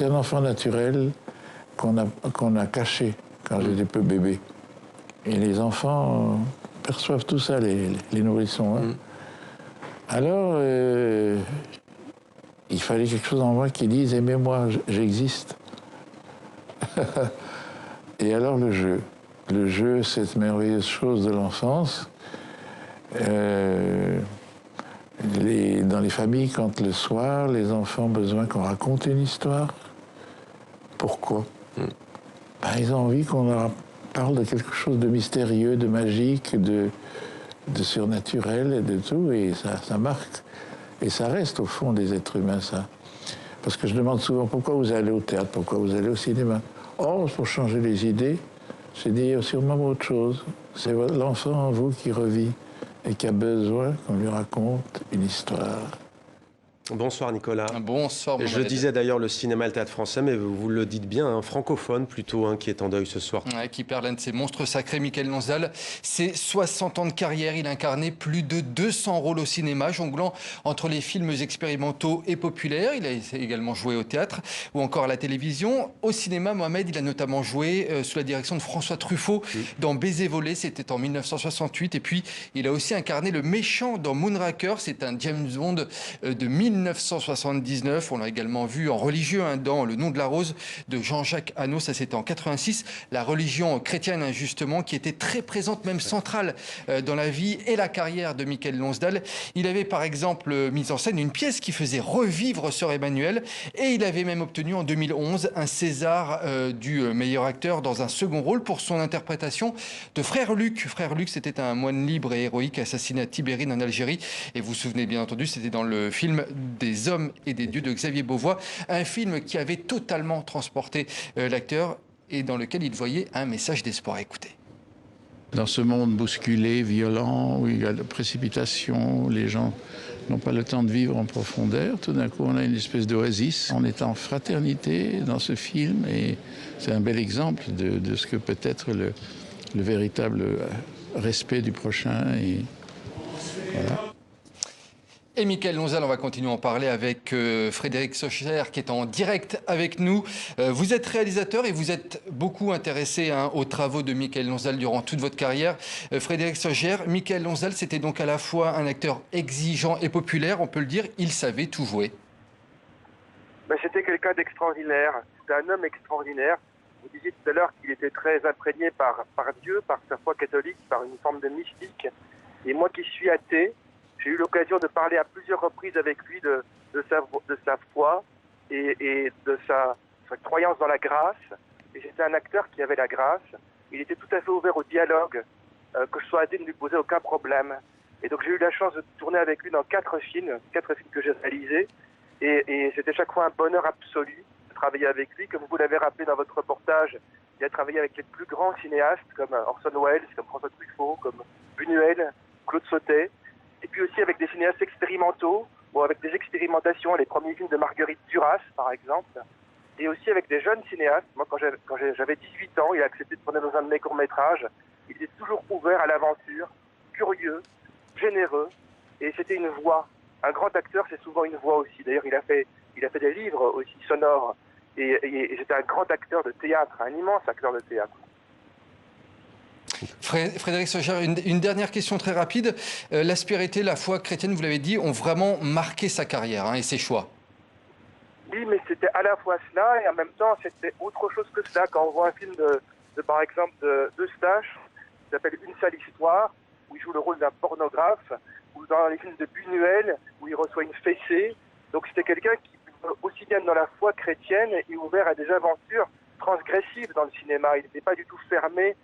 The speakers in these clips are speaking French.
C'est un enfant naturel qu'on a caché quand j'étais peu bébé. Et les enfants perçoivent tout ça, les nourrissons. Hein. Alors, il fallait quelque chose en moi qui dise « Aimez-moi, j'existe ». Et alors le jeu. Le jeu, cette merveilleuse chose de l'enfance. Dans les familles, quand le soir, les enfants ont besoin qu'on raconte une histoire, pourquoi ils ont envie qu'on leur parle de quelque chose de mystérieux, de magique, de surnaturel et de tout, et ça marque. Et ça reste au fond des êtres humains, ça. Parce que je demande souvent pourquoi vous allez au théâtre, pourquoi vous allez au cinéma. Oh, pour changer les idées, c'est dire sûrement autre chose. C'est l'enfant en vous qui revit et qui a besoin qu'on lui raconte une histoire. Bonsoir Nicolas. Bonsoir Mohamed. Je disais d'ailleurs le cinéma et le théâtre français, mais vous le dites bien, un francophone plutôt, qui est en deuil ce soir. Ouais, qui perd l'un de ses monstres sacrés, Michael Lonsdal. C'est 60 ans de carrière, il a incarné plus de 200 rôles au cinéma, jonglant entre les films expérimentaux et populaires. Il a également joué au théâtre ou encore à la télévision. Au cinéma, Mohamed, il a notamment joué sous la direction de François Truffaut dans Baiser volé, c'était en 1968. Et puis, il a aussi incarné le méchant dans Moonraker, c'est un James Bond de 1979. On l'a également vu en religieux dans Le nom de la rose de Jean-Jacques Hano, ça c'était en 86. La religion chrétienne, justement, qui était très présente, même centrale dans la vie et la carrière de Michael Lonsdal. Il avait par exemple mis en scène une pièce qui faisait revivre Sœur Emmanuel, et il avait même obtenu en 2011 un César du meilleur acteur dans un second rôle pour son interprétation de Frère Luc. Frère Luc, c'était un moine libre et héroïque assassiné à Tibérine en Algérie, et vous vous souvenez bien entendu, c'était dans le film des hommes et des dieux de Xavier Beauvois, un film qui avait totalement transporté l'acteur et dans lequel il voyait un message d'espoir. Écoutez. Dans ce monde bousculé, violent, où il y a de précipitation, où les gens n'ont pas le temps de vivre en profondeur, tout d'un coup on a une espèce d'oasis. On est en fraternité dans ce film, et c'est un bel exemple de ce que peut être le véritable respect du prochain. Et voilà. Et Michael Lonsdal, on va continuer à en parler avec Frédéric Socher qui est en direct avec nous. Vous êtes réalisateur et vous êtes beaucoup intéressé aux travaux de Michael Lonsdal durant toute votre carrière. Frédéric Socher, Michael Lonsdal, c'était donc à la fois un acteur exigeant et populaire, on peut le dire, il savait tout jouer. C'était quelqu'un d'extraordinaire, c'était un homme extraordinaire. Vous disiez tout à l'heure qu'il était très imprégné par Dieu, par sa foi catholique, par une forme de mystique. Et moi qui suis athée, j'ai eu l'occasion de parler à plusieurs reprises avec lui de sa foi et de sa croyance dans la grâce. Et c'était un acteur qui avait la grâce. Il était tout à fait ouvert au dialogue, que je sois athée ne lui posait aucun problème. Et donc j'ai eu la chance de tourner avec lui dans 4 films que j'ai réalisés. Et c'était chaque fois un bonheur absolu de travailler avec lui. Comme vous l'avez rappelé dans votre reportage, il a travaillé avec les plus grands cinéastes comme Orson Welles, comme François Truffaut, comme Buñuel, Claude Sautet. Et puis aussi avec des cinéastes expérimentaux, ou avec des expérimentations, les premiers films de Marguerite Duras, par exemple. Et aussi avec des jeunes cinéastes. Moi, quand j'avais 18 ans, il a accepté de tourner dans un de mes courts-métrages. Il était toujours ouvert à l'aventure, curieux, généreux. Et c'était une voix. Un grand acteur, c'est souvent une voix aussi. D'ailleurs, il a fait des livres aussi sonores. Et c'était un grand acteur de théâtre, un immense acteur de théâtre. Frédéric Socher, une dernière question très rapide. L'aspérité, la foi chrétienne, vous l'avez dit, ont vraiment marqué sa carrière et ses choix. Oui, mais c'était à la fois cela et en même temps, c'était autre chose que cela. Quand on voit un film par exemple, d'Eustache, qui s'appelle Une sale histoire, où il joue le rôle d'un pornographe, ou dans les films de Buñuel, où il reçoit une fessée. Donc c'était quelqu'un qui, aussi bien dans la foi chrétienne, est ouvert à des aventures transgressives dans le cinéma. Il n'était pas du tout fermé.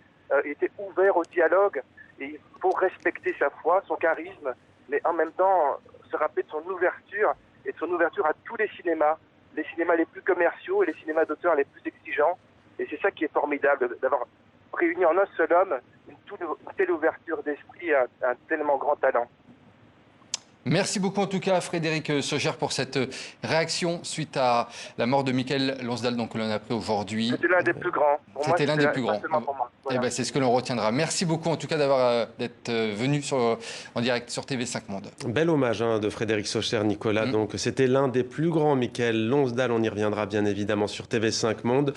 Il était ouvert au dialogue, et il faut respecter sa foi, son charisme, mais en même temps se rappeler de son ouverture, et de son ouverture à tous les cinémas les plus commerciaux et les cinémas d'auteur les plus exigeants. Et c'est ça qui est formidable, d'avoir réuni en un seul homme une telle ouverture d'esprit et un tellement grand talent. Merci beaucoup en tout cas Frédéric Sauger pour cette réaction suite à la mort de Michael Lonsdal, donc que l'on a appris aujourd'hui. C'était l'un des plus grands. C'était l'un des plus grands. Pour moi. Voilà. Eh ben, c'est ce que l'on retiendra. Merci beaucoup en tout cas d'être venu en direct sur TV5 Monde. Bel hommage de Frédéric Sauger, Nicolas. Donc c'était l'un des plus grands, Michael Lonsdal. On y reviendra bien évidemment sur TV5 Monde.